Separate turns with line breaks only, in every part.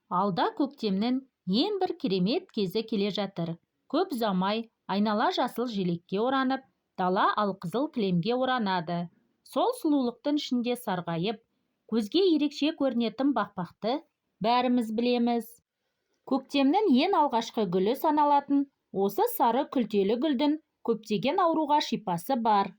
Алда көктемнің ең бір керемет кезі келе жатыр. Көп ұзамай айнала жасыл желекке оранып, дала алқызыл кілемге оранады. Сол сұлулықтың ішінде сарғайып, көзге ерекше көрінетін бақбақты бәріміз білеміз. Көктемнің ең алғашқы гүлі саналатын осы сары күлтелі гүлдің көптеген ауруға шипасы бар.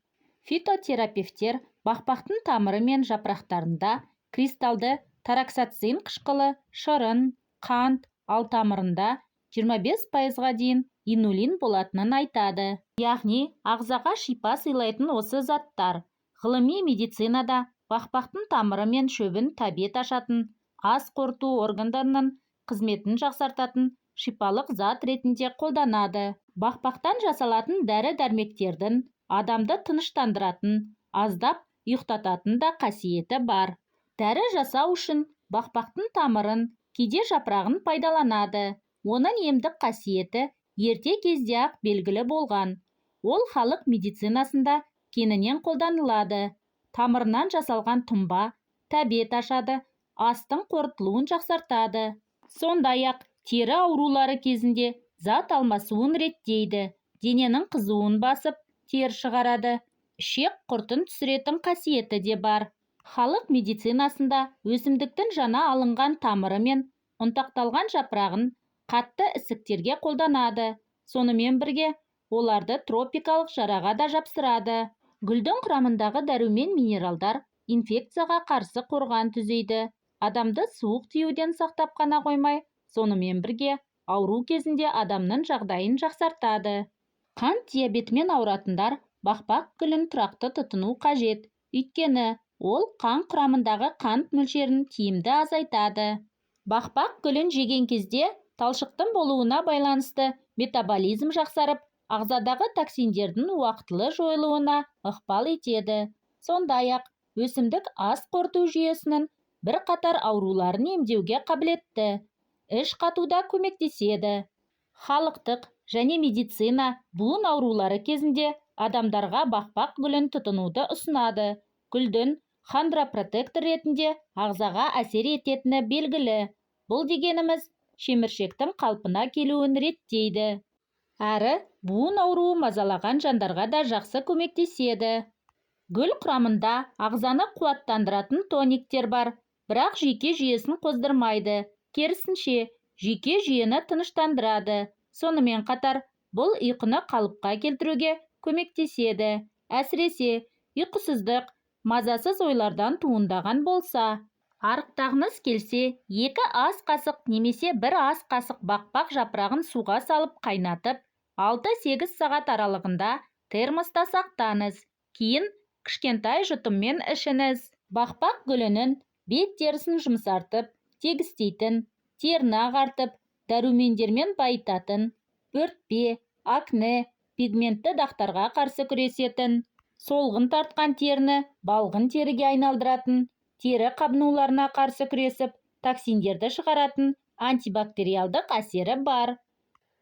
Фитотерапевтер бақбақтың тамыры мен жапырақтарында кристалды тароксацин қышқылы, шырын, қант, ал тамырында 25%-ға дейін инулин болатынын айтады. Яғни ағзаға шипа сыйлайтын осы заттар ғылыми медицинада бақбақтың тамыры мен шөбін тәбет ашатын, ас қорыту органдарының қызметін жақсартатын шипалық зат ретінде қолданады. Бақбақтан жасалатын дәрі-дәрмектердің адамды тыныштандыратын, аздап ұйықтататын да қасиеті бар. Дәрі жасау үшін бақбақтың тамырын, кейде жапырағын пайдаланады. Оның емдік қасиеті ерте кезде-ақ белгілі болған. Ол халық медицинасында кеңінен қолданылады. Тамырынан жасалған тұнба тәбет ашады, астың қорытылуын жақсартады. Сондай-ақ тері аурулары кезінде зат алмасуын реттейді, дененің қызуын басып, тер шығарады. Ішек құртын түсіретін қасиеті де бар. Халық медицинасында өсімдіктің жаңа алынған тамыры мен ұнтақталған жапырағын қатты ісіктерге қолданады. Сонымен бірге оларды тропикалық жараға да жапсырады. Гүлдің құрамындағы дәрумен минералдар инфекцияға қарсы қорған түзейді. Адамды суық тиюден сақтап қана қоймай, сонымен бірге ауру кезінде адамның жағдайын жақсартады. Қант диабетімен ауыратындар бақбақ гүлін тұрақты тұтыну қажет, өйткені ол қан құрамындағы қант мөлшерін тиімді азайтады. Бақбақ гүлін жеген кезде талшықтың болуына байланысты метаболизм жақсарып, ағзадағы токсиндердің уақытылы жойылуына ықпал етеді. Сондай-ақ өсімдік ас қорыту жүйесінің бірқатар ауруларын емдеуге қабілетті. Іш қатуда көмектеседі. Халықтық және медицина буын аурулары кезінде адамдарға бақбақ гүлін тұтынуды ұсынады. Гүлдің хондропротектор ретінде ағзаға әсер ететіні белгілі. Бұл дегеніміз шеміршектің қалпына келуін реттейді. Әрі буын ауруы мазалаған жандарға да жақсы көмектеседі. Гүл құрамында ағзаны қуаттандыратын тониктер бар, бірақ жүйке жүйесін қоздырмайды. Керісінше, жүйке жүйені тыныштандырады. Сонымен қатар, бұл ұйқыны қалыпқа келтіруге көмектеседі. Әсіресе, ұйқысыздық, мазасыз ойлардан туындаған болса. Арықтағыңыз келсе, 2 ас қасық немесе 1 ас қасық бақбақ жапырағын суға салып қайнатып, 6-8 сағат аралығында термоста сақтаңыз. Кейін кішкентай жұтыммен ішіңіз. Бақбақ гүлінің бет терісін жұмсартып, тегістейтін, теріні ағартып, дәрумендермен байытатын, бөртпе, акне, пигментті дақтарға қарсы күресетін, солғын тартқан теріні балғын теріге айналдыратын, тері қабынуларына қарсы күресіп, токсиндерді шығаратын антибактериалдық әсері бар.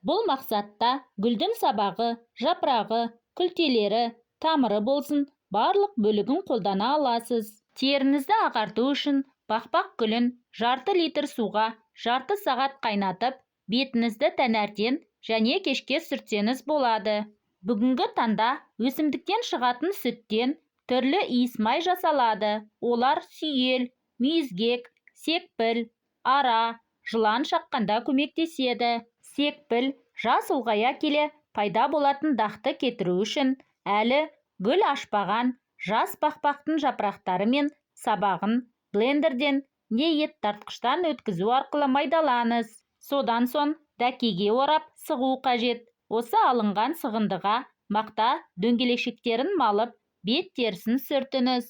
Бұл мақсатта гүлдің сабағы, жапырағы, күлтелері, тамыры болсын, барлық бөлігін қолдана аласыз. Теріңізді ағарту үшін бақбақ гүлін жарты литр суға жарты сағат қайнатып, бетіңізді таңертең және кешке сүртсеңіз болады. Бүгінгі таңда өсімдіктен шығатын сүттен түрлі иіс май жасалады. Олар сүйел, мүйізгек, секпіл, ара, жылан шаққанда көмектеседі. Секпіл жас ұлғая келе пайда болатын дақты кетіру үшін әлі гүл ашпаған жас бақбақтың жапырақтары мен сабағын блендерден не ет тартқыштан өткізу арқылы майдалаңыз. Содан соң дәкеге орап сығу қажет. Осы алынған сығындыға мақта дөңгелекшектерін малып, бет терісін сүртіңіз.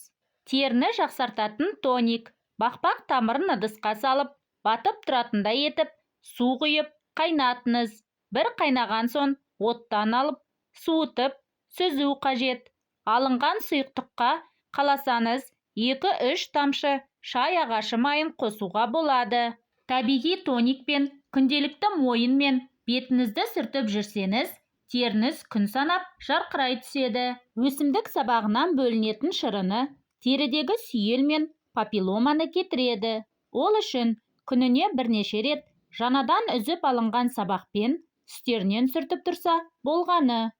Теріні жақсартатын тоник. Бақбақ тамырын ыдысқа салып, батып тұратындай етіп, су құйып, қайнатыңыз. Бір қайнаған соң оттан алып, суытып, сүзу қажет. Алынған сұйықтыққа қаласаңыз 2-3 тамшы шай ағашы майын қосуға болады. Табиғи тоникпен, күнделікті мойынмен бетіңізді сүртіп жүрсеңіз, теріңіз күн санап жарқырай түседі. Өсімдік сабағынан бөлінетін шырыны терідегі сүйел мен папилломаны кетіреді. Ол үшін күніне бірнеше рет жаңадан үзіп алынған сабақпен үстерінен сүртіп тұрса болғаны.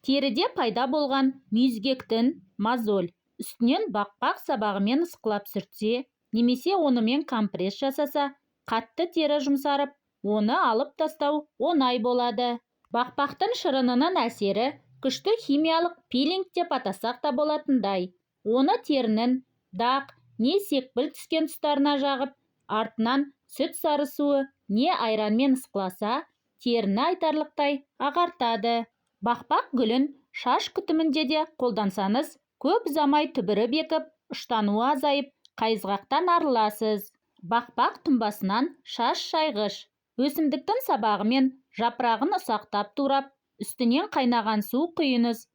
Теріде пайда болған мүйізгектің мозоль үстінен бақпақ сабағымен ысқылап сүртсе, немесе онымен компресс жасаса, қатты тері жұмсарып, оны алып тастау оңай болады. Бақпақтың шырынының әсері күшті химиялық пилинг деп атасақ та болатындай. Оны терінің дақ не секпіл түскен тұстарына жағып, артынан сүт сарысуы не айранмен ысқыласа, теріні айтарлықтай ағартады. Бақпақ гүлін шаш күтімінде де қолдансаңыз, көп ұзамай түбірі бекіп, ұштануы азайып, қайызғақтан арыласыз. Бақпақ тұнбасынан шаш шайғыш. Өсімдіктің сабағы мен жапырағын ұсақтап турап, үстінен қайнаған су құйыңыз.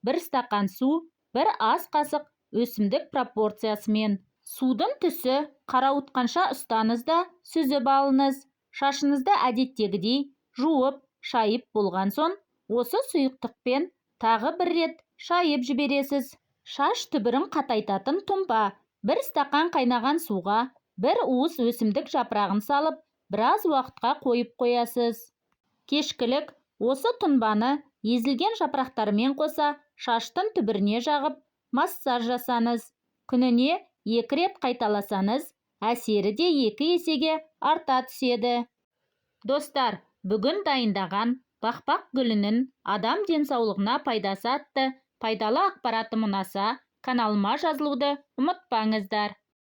бір стақан су, бір ас қасық өсімдік пропорциясымен. Судың түсі қарауытқанша ұстаңыз да сүзіп алыңыз. Шашыңызды әдеттегідей жуып, шайып болған соң, осы сұйықтықпен тағы бір рет шайып жібересіз. Шаш түбірін қатайтатын тұнба. Бір стақан қайнаған суға бір уыс өсімдік жапырағын салып, біраз уақытқа қойып қоясыз. Кешкілік осы тұнбаны езілген жапырақтарымен қоса шаштың түбіріне жағып, массаж жасаңыз. Күніне 2 рет қайталасаңыз, әсері де 2 есеге арта түседі. Достар, бүгін дайындаған бақпақ гүлінің адам денсаулығына пайдасы атты пайдалы ақпаратым ұнаса, каналыма жазылуды ұмытпаңыздар.